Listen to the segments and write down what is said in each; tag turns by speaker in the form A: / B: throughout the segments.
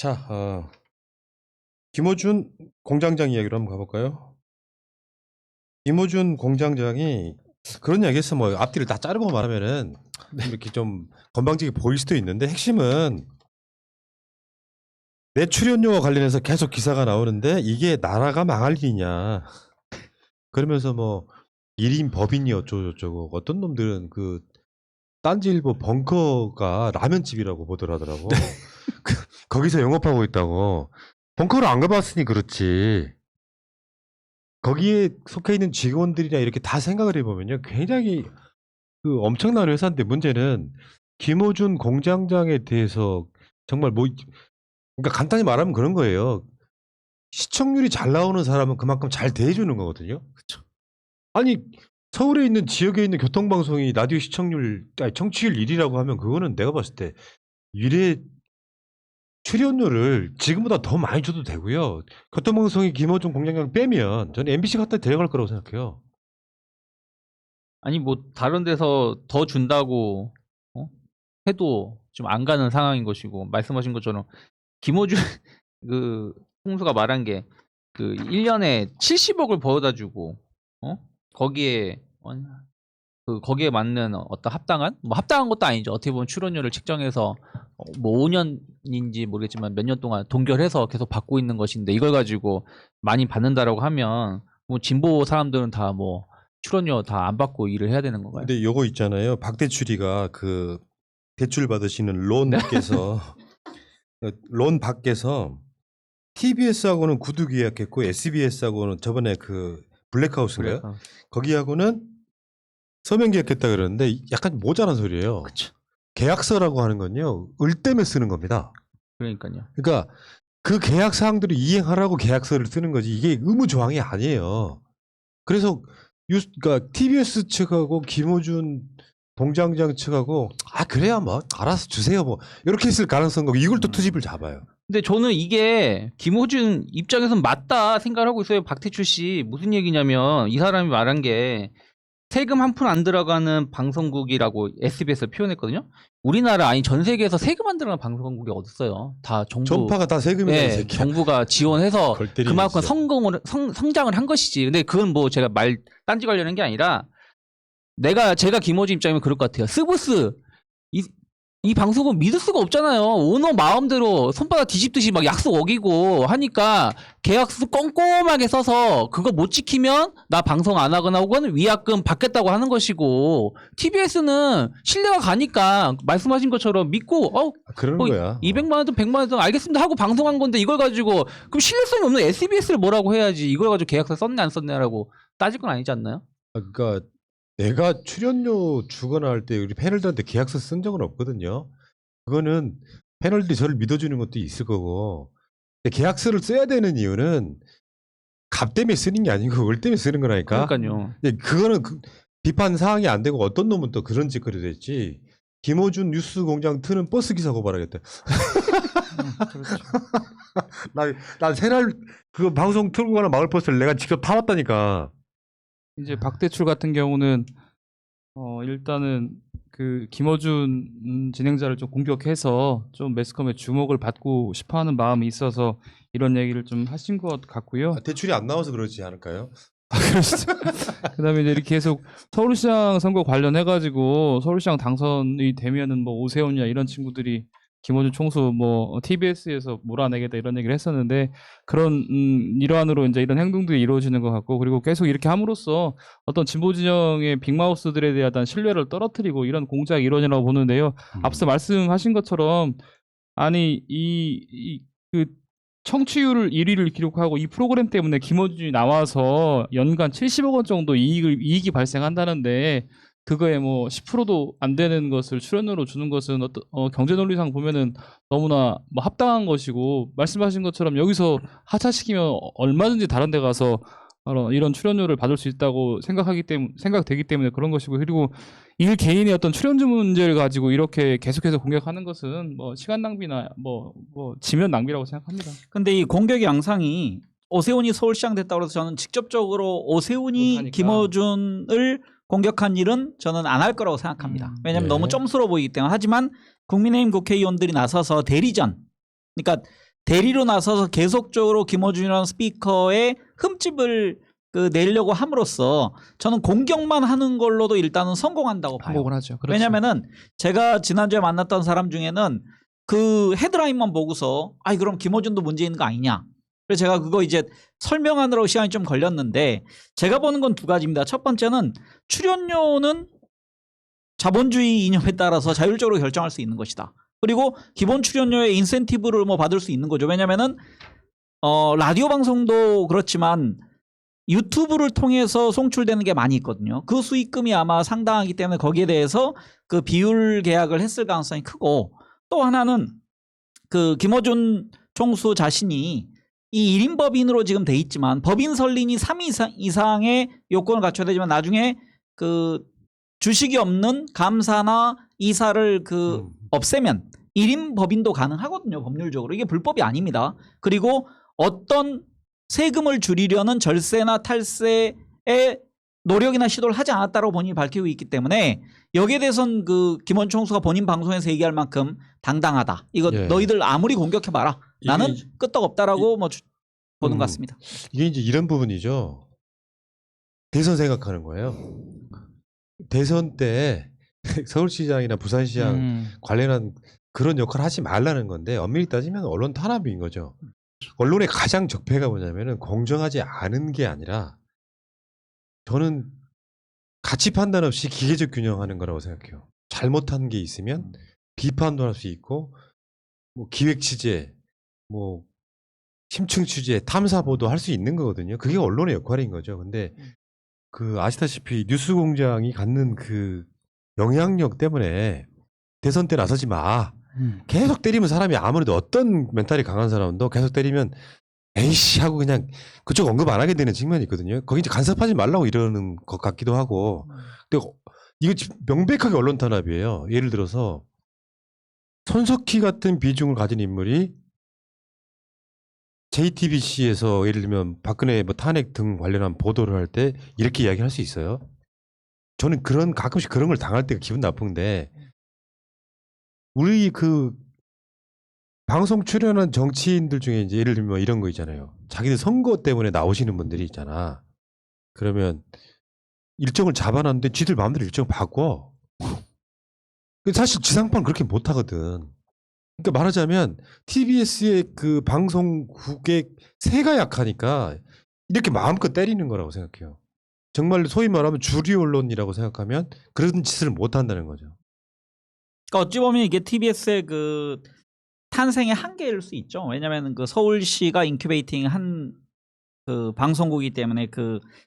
A: 자, 김어준 공장장 이야기로 한번 가볼까요? 김어준 공장장이 그런 이야기했어. 뭐 앞뒤를 다 자르고 말하면은 이렇게 좀 건방지게 보일 수도 있는데 핵심은 내 출연료와 관련해서 계속 기사가 나오는데 이게 나라가 망할 일이냐. 그러면서 뭐 1인 법인이 어쩌고저쩌고 어떤 놈들은 그 딴지일보 벙커가 라면집이라고 보도하더라고. 거기서 영업하고 있다고. 벙커를 안 가봤으니 그렇지. 거기에 속해 있는 직원들이나 이렇게 다 생각을 해보면요. 굉장히 그 엄청난 회사인데 문제는 김어준 공장장에 대해서 정말 뭐, 그러니까 간단히 말하면 그런 거예요. 시청률이 잘 나오는 사람은 그만큼 잘 대해주는 거거든요.
B: 그쵸.
A: 아니, 서울에 있는 지역에 있는 교통방송이 라디오 시청률, 아니, 청취율 1위라고 하면 그거는 내가 봤을 때 일에 출연료를 지금보다 더 많이 줘도 되고요. 교통방송이 김어준 공장장 빼면 저는 MBC 갖다 데려갈 거라고 생각해요.
B: 아니 뭐 다른 데서 더 준다고 해도 좀 안 가는 상황인 것이고, 말씀하신 것처럼 김어준 그 총수가 말한 게 그 1년에 70억을 벌어다 주고 거기에 거기에 맞는 어떤 합당한 것도 아니죠. 어떻게 보면 출연료를 측정해서 뭐 5년인지 모르겠지만 몇 년 동안 동결해서 계속 받고 있는 것인데, 이걸 가지고 많이 받는다라고 하면 뭐 진보 사람들은 다 뭐 출연료 다 안 받고 일을 해야 되는 건가요?
A: 근데 요거 있잖아요. 박대출이가 그 대출 받으시는 론께서 론 밖에서 TBS하고는 구두 계약했고 SBS하고는 저번에 그 블랙하우스인가요? 거기하고는 서명 계약했다 그러는데 약간 모자란 소리예요.
B: 그쵸.
A: 계약서라고 하는 건요. 을 때문에 쓰는 겁니다.
B: 그러니까요.
A: 그러니까 그 계약 사항들을 이행하라고 계약서를 쓰는 거지 이게 의무 조항이 아니에요. 그래서 그러니까 TBS 측하고 김어준 공장장 측하고 그래야 뭐 알아서 주세요 뭐 이렇게 했을 가능성과 이걸 또 투집을 잡아요.
B: 근데 저는 이게 김어준 입장에서는 맞다 생각을 하고 있어요. 박태출 씨 무슨 얘기냐면, 이 사람이 말한 게 세금 한 푼 안 들어가는 방송국이라고 SBS를 표현했거든요. 우리나라 아니 전 세계에서 세금 안 들어가는 방송국이 어딨어요. 다 정부,
A: 전파가 다 세금이다.
B: 네, 정부가 지원해서 그만큼 성장을 한 것이지. 근데 그건 뭐 제가 딴지 관련한 게 아니라 제가 김어준 입장이면 그럴 것 같아요. 스브스 이 방송은 믿을 수가 없잖아요. 오너 마음대로 손바닥 뒤집듯이 막 약속 어기고 하니까 계약서 꼼꼼하게 써서 그거 못 지키면 나 방송 안 하거나 혹은 위약금 받겠다고 하는 것이고, TBS는 신뢰가 가니까 말씀하신 것처럼 믿고
A: 그러는 거야.
B: 200만 원든 100만 원든 알겠습니다 하고 방송한 건데, 이걸 가지고 그럼 신뢰성이 없는 SBS를 뭐라고 해야지 이걸 가지고 계약서 썼네 안 썼네라고 따질 건 아니지 않나요?
A: 그러니까 내가 출연료 주거나 할 때 우리 패널들한테 계약서 쓴 적은 없거든요. 그거는 패널들이 저를 믿어주는 것도 있을 거고. 근데 계약서를 써야 되는 이유는 값 때문에 쓰는 게 아니고 을 때문에 쓰는 거라니까.
B: 그러니까요.
A: 그거는 비판 사항이 안 되고 어떤 놈은 또 그런 짓거리도 했지. 김어준 뉴스 공장 트는 버스 기사 고발하겠다.
B: 그렇죠.
A: 난 새날 그 방송 틀고 가는 마을 버스를 내가 직접 타봤다니까.
C: 이제 박대출 같은 경우는 일단은 그 김어준 진행자를 좀 공격해서 좀 매스컴의 주목을 받고 싶어하는 마음이 있어서 이런 얘기를 좀 하신 것 같고요.
A: 대출이 안 나와서 그러지 않을까요?
C: 그다음에 이제 이렇게 계속 서울시장 선거 관련해가지고 서울시장 당선이 되면은 뭐 오세훈이나 이런 친구들이 김어준 총수 뭐 TBS에서 몰아내겠다 이런 얘기를 했었는데, 그런 일환으로 이제 이런 행동들이 이루어지는 것 같고, 그리고 계속 이렇게 함으로써 어떤 진보 진영의 빅마우스들에 대한 신뢰를 떨어뜨리고 이런 공작이 이루어지라고 보는데요. 앞서 말씀하신 것처럼 아니 그 청취율 1위를 기록하고 이 프로그램 때문에 김어준이 나와서 연간 70억 원 정도 이익이 발생한다는데, 그거에 뭐 10%도 안 되는 것을 출연료로 주는 것은 경제 논리상 보면은 너무나 뭐 합당한 것이고, 말씀하신 것처럼 여기서 하차시키면 얼마든지 다른 데 가서 이런 출연료를 받을 수 있다고 생각되기 때문에 그런 것이고, 그리고 일 개인의 어떤 출연료 문제를 가지고 이렇게 계속해서 공격하는 것은 뭐 시간 낭비나 뭐 지면 낭비라고 생각합니다.
D: 근데 이 공격 양상이 오세훈이 서울시장 됐다고 해서 저는 직접적으로 오세훈이
C: 못하니까.
D: 김어준을 공격한 일은 저는 안 할 거라고 생각합니다. 왜냐하면
A: 네.
D: 너무 점수로 보이기 때문에. 하지만 국민의힘 국회의원들이 나서서 대리전, 그러니까 대리로 나서서 계속적으로 김어준이라는 스피커의 흠집을 내려고 함으로써 저는 공격만 하는 걸로도 일단은 성공한다고 봐요.
C: 항복을 하죠. 그렇죠.
D: 왜냐면은 제가 지난주에 만났던 사람 중에는 그 헤드라인만 보고서 아이 그럼 김어준도 문제 있는 거 아니냐. 그래서 제가 그거 이제 설명하느라고 시간이 좀 걸렸는데 제가 보는 건 두 가지입니다. 첫 번째는 출연료는 자본주의 이념에 따라서 자율적으로 결정할 수 있는 것이다. 그리고 기본 출연료의 인센티브를 뭐 받을 수 있는 거죠. 왜냐면은 라디오 방송도 그렇지만 유튜브를 통해서 송출되는 게 많이 있거든요. 그 수익금이 아마 상당하기 때문에 거기에 대해서 그 비율 계약을 했을 가능성이 크고 또 하나는 그 김어준 총수 자신이 이 1인 법인으로 지금 돼 있지만 법인 설린이 3인 이상의 요건을 갖춰야 되지만 나중에 그 주식이 없는 감사나 이사를 없애면 1인 법인도 가능하거든요. 법률적으로. 이게 불법이 아닙니다. 그리고 어떤 세금을 줄이려는 절세나 탈세에 노력이나 시도를 하지 않았다고 본인이 밝히고 있기 때문에 여기에 대해서는 그 김원 총수가 본인 방송에서 얘기할 만큼 당당하다. 이거
A: 예.
D: 너희들 아무리 공격해봐라. 나는
A: 이게
D: 끄떡없다라고 뭐 보는 것 같습니다.
A: 이게 이제 이런 부분이죠. 대선 생각하는 거예요. 대선 때 서울시장이나 부산시장 관련한 그런 역할을 하지 말라는 건데 엄밀히 따지면 언론 탄압인 거죠. 언론의 가장 적폐가 뭐냐면은 공정하지 않은 게 아니라 저는 가치 판단 없이 기계적 균형하는 거라고 생각해요. 잘못한 게 있으면 비판도 할 수 있고 뭐 기획 취재, 뭐 심층 취재, 탐사 보도 할 수 있는 거거든요. 그게 언론의 역할인 거죠. 근데 그 아시다시피 뉴스공장이 갖는 그 영향력 때문에 대선 때 나서지 마. 계속 때리면 사람이 아무래도 어떤 멘탈이 강한 사람도 계속 때리면 에이씨 하고 그냥 그쪽 언급 안 하게 되는 측면이 있거든요. 거기 이제 간섭하지 말라고 이러는 것 같기도 하고. 근데 이거 명백하게 언론 탄압이에요. 예를 들어서 손석희 같은 비중을 가진 인물이 JTBC에서 예를 들면 박근혜 뭐 탄핵 등 관련한 보도를 할 때 이렇게 이야기할 수 있어요. 저는 가끔씩 그런 걸 당할 때가 기분 나쁜데 우리 그 방송 출연한 정치인들 중에 이제 예를 들면 이런 거 있잖아요. 자기들 선거 때문에 나오시는 분들이 있잖아. 그러면 일정을 잡아놨는데 쥐들 마음대로 일정 바꿔. 사실 지상파는 그렇게 못 하거든. 그러니까 말하자면 TBS의 그 방송국의 세가 약하니까 이렇게 마음껏 때리는 거라고 생각해요. 정말 소위 말하면 주류 언론이라고 생각하면 그런 짓을 못 한다는 거죠.
D: 그러니까 어찌 보면 이게 TBS의 그 탄생의 한계일 수 있죠. 왜냐하면 그 서울시가 인큐베이팅한 그 방송국이기 때문에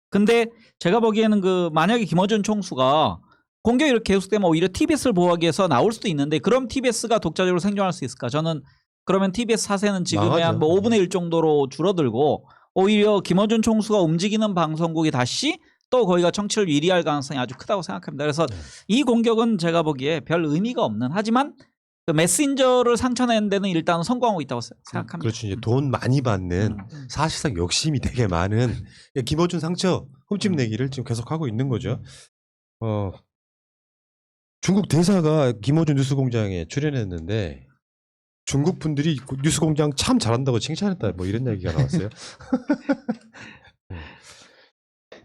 D: 근데 제가 보기에는 그 만약에 김어준 총수가 공격이 이렇게 계속되면 오히려 TBS를 보호하기 위해서 나올 수도 있는데 그럼 TBS가 독자적으로 생존할 수 있을까? 저는 그러면 TBS 사세는 지금의 한 뭐 5분의 1 정도로 줄어들고 오히려 김어준 총수가 움직이는 방송국이 다시 또 거기가 청취를 유리할 가능성이 아주 크다고 생각합니다. 그래서 이 공격은 제가 보기에 별 의미가 없는 하지만 그 메신저를 상처내는 데는 일단 성공하고 있다고 생각합니다.
A: 그렇죠. 이제 돈 많이 받는 사실상 욕심이 되게 많은 김어준 상처 흠집 내기를 지금 계속하고 있는 거죠. 중국 대사가 김어준 뉴스공장에 출연했는데 중국 분들이 뉴스공장 참 잘한다고 칭찬했다 뭐 이런 얘기가 나왔어요.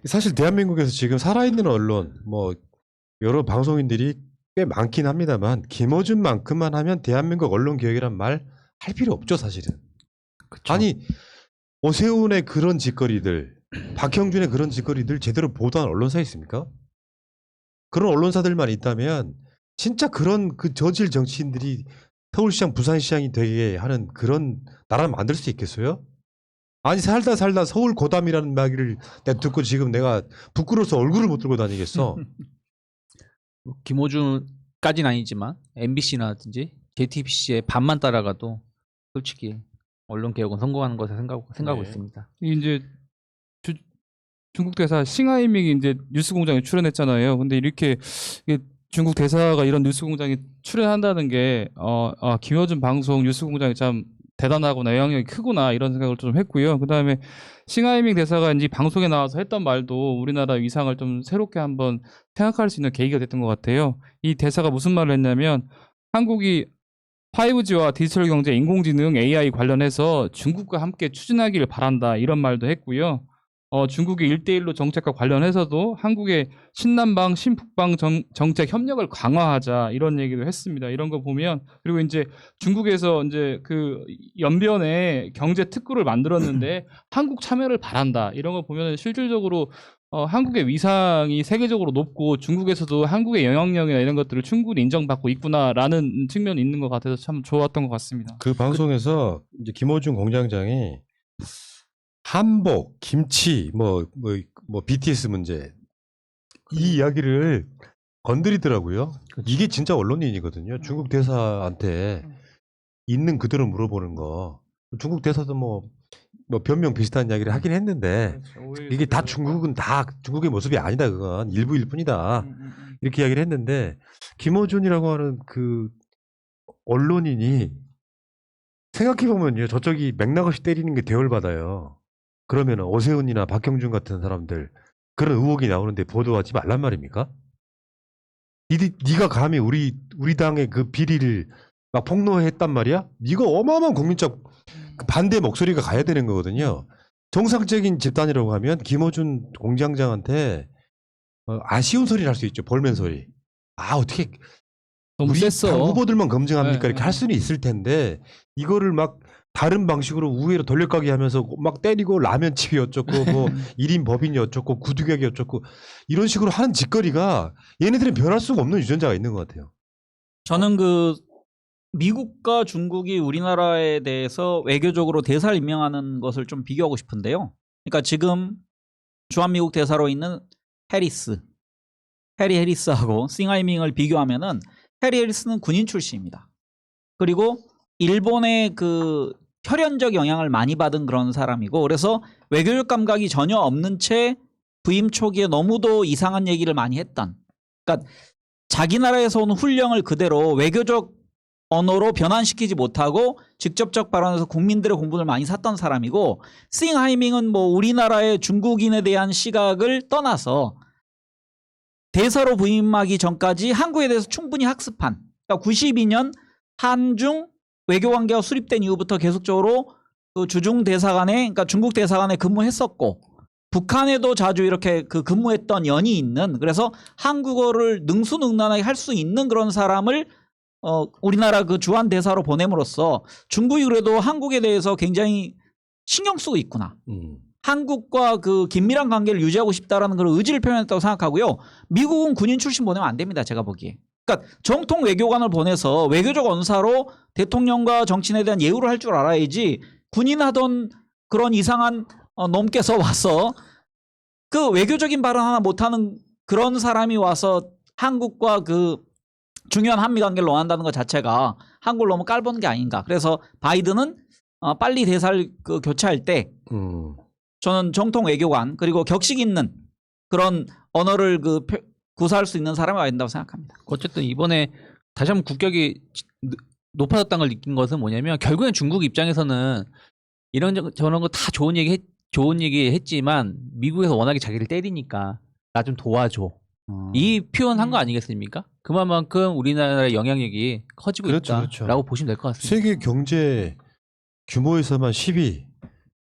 A: 사실 대한민국에서 지금 살아있는 언론 뭐 여러 방송인들이 꽤 많긴 합니다만 김어준만큼만 하면 대한민국 언론 개혁이란 말 할 필요 없죠 사실은. 그쵸. 아니 오세훈의 그런 짓거리들 박형준의 그런 짓거리들 제대로 보도한 언론사 있습니까? 그런 언론사들만 있다면 진짜 그런 그 저질 정치인들이 서울시장 부산시장이 되게 하는 그런 나라를 만들 수 있겠어요? 아니 살다 서울 고담이라는 말을 내가 듣고 지금 내가 부끄러워서 얼굴을 못 들고 다니겠어.
B: 김어준까지는 아니지만 MBC라든지 JTBC의 반만 따라가도 솔직히 언론 개혁은 성공하는 것에 생각하고 있습니다.
C: 이제 중국 대사 싱하이밍이 이제 뉴스공장에 출연했잖아요. 근데 이렇게 중국 대사가 이런 뉴스공장에 출연한다는 게 김어준 방송 뉴스공장이 참 대단하구나, 영향력이 크구나 이런 생각을 좀 했고요. 그다음에 싱하이밍 대사가 이제 방송에 나와서 했던 말도 우리나라 위상을 좀 새롭게 한번 생각할 수 있는 계기가 됐던 것 같아요. 이 대사가 무슨 말을 했냐면 한국이 5G와 디지털 경제, 인공지능, AI 관련해서 중국과 함께 추진하기를 바란다 이런 말도 했고요. 중국의 1대1로 정책과 관련해서도 한국의 신남방, 신북방 정책 협력을 강화하자 이런 얘기도 했습니다. 이런 거 보면 그리고 이제 중국에서 이제 그 연변에 경제 특구를 만들었는데 한국 참여를 바란다 이런 거 보면 실질적으로 한국의 위상이 세계적으로 높고 중국에서도 한국의 영향력이나 이런 것들을 충분히 인정받고 있구나라는 측면이 있는 것 같아서 참 좋았던 것 같습니다.
A: 그 방송에서 이제 김어준 공장장이 한복, 김치, 뭐 BTS 문제 이 이야기를 건드리더라고요. 이게 진짜 언론인이거든요. 중국 대사한테 있는 그대로 물어보는 거. 중국 대사도 뭐 변명 비슷한 이야기를 하긴 했는데 이게 다 중국은 다 중국의 모습이 아니다. 그건 일부일 뿐이다. 이렇게 이야기를 했는데 김어준이라고 하는 그 언론인이 생각해보면요. 저쪽이 맥락 없이 때리는 게 대우를 받아요. 그러면 오세훈이나 박형준 같은 사람들 그런 의혹이 나오는데 보도하지 말란 말입니까? 네가 감히 우리 당의 그 비리를 막 폭로했단 말이야? 이거 어마어마한 국민적 그 반대 목소리가 가야 되는 거거든요. 정상적인 집단이라고 하면 김어준 공장장한테 아쉬운 소리를 할 수 있죠. 볼멘 소리. 아 어떻게
C: 너무
A: 우리
C: 셌어.
A: 당 후보들만 검증합니까?
C: 네,
A: 이렇게 할 수는 있을 텐데 이거를 막 다른 방식으로 우회로 돌려가기 하면서 막 때리고 라면집이 어쩌고 뭐 1인 법인이 어쩌고 구두격이 어쩌고 이런 식으로 하는 짓거리가 얘네들은 변할 수가 없는 유전자가 있는 것 같아요.
D: 저는 그 미국과 중국이 우리나라에 대해서 외교적으로 대사를 임명하는 것을 좀 비교하고 싶은데요. 그러니까 지금 주한미국 대사로 있는 해리 해리스하고 싱하이밍을 비교하면은 해리 해리스는 군인 출신입니다. 그리고 일본의 그 혈연적 영향을 많이 받은 그런 사람이고 그래서 외교적 감각이 전혀 없는 채 부임 초기에 너무도 이상한 얘기를 많이 했던 그러니까 자기 나라에서 온 훈령을 그대로 외교적 언어로 변환시키지 못하고 직접적 발언에서 국민들의 공분을 많이 샀던 사람이고 싱하이밍은 뭐 우리나라의 중국인에 대한 시각을 떠나서 대사로 부임하기 전까지 한국에 대해서 충분히 학습한 그러니까 92년 한중 외교관계가 수립된 이후부터 계속적으로 그 주중 대사관에 그러니까 중국 대사관에 근무했었고 북한에도 자주 이렇게 그 근무했던 연이 있는 그래서 한국어를 능수능란하게 할 수 있는 그런 사람을 우리나라 그 주한 대사로 보냄으로써 중국이 그래도 한국에 대해서 굉장히 신경 쓰고 있구나. 한국과 그 긴밀한 관계를 유지하고 싶다라는 그런 의지를 표현했다고 생각하고요. 미국은 군인 출신 보내면 안 됩니다. 제가 보기에. 그러니까 정통 외교관을 보내서 외교적 언사로 대통령과 정치인에 대한 예우를 할 줄 알아야지 군인 하던 그런 이상한 놈께서 와서 그 외교적인 발언 하나 못하는 그런 사람이 와서 한국과 그 중요한 한미 관계를 논한다는 것 자체가 한국을 너무 깔보는 게 아닌가. 그래서 바이든은 빨리 대사를 그 교체할 때 저는 정통 외교관 그리고 격식 있는 그런 언어를 그 구사할 수 있는 사람이 와야 된다고 생각합니다.
B: 어쨌든 이번에 다시 한번 국격이 높아졌다는 걸 느낀 것은 뭐냐면 결국엔 중국 입장에서는 이런 저런 거 다 좋은 얘기 했지만 미국에서 워낙에 자기를 때리니까 나 좀 도와줘. 이 표현한 거 아니겠습니까? 그만큼 우리나라의 영향력이 커지고 있다라고 보시면 될 것 같습니다.
A: 세계 경제 규모에서만 10위,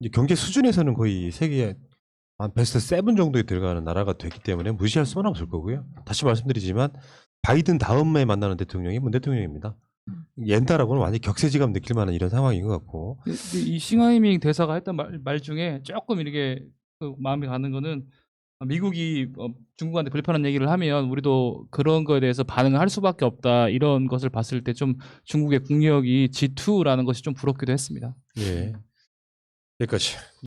A: 이제 경제 수준에서는 거의 세계 한 베스트 7 정도에 들어가는 나라가 됐기 때문에 무시할 수는 없을 거고요. 다시 말씀드리지만 바이든 다음에 만나는 대통령이 문 대통령입니다. 옛날하고는 완전히 격세지감 느낄 만한 이런 상황인 것 같고.
C: 이 싱하이밍 대사가 했던 말 중에 조금 이렇게 그 마음이 가는 거는 미국이 중국한테 불편한 얘기를 하면 우리도 그런 거에 대해서 반응을 할 수밖에 없다 이런 것을 봤을 때 좀 중국의 국력이 G2라는 것이 좀 부럽기도 했습니다.
A: 예. 여기까지.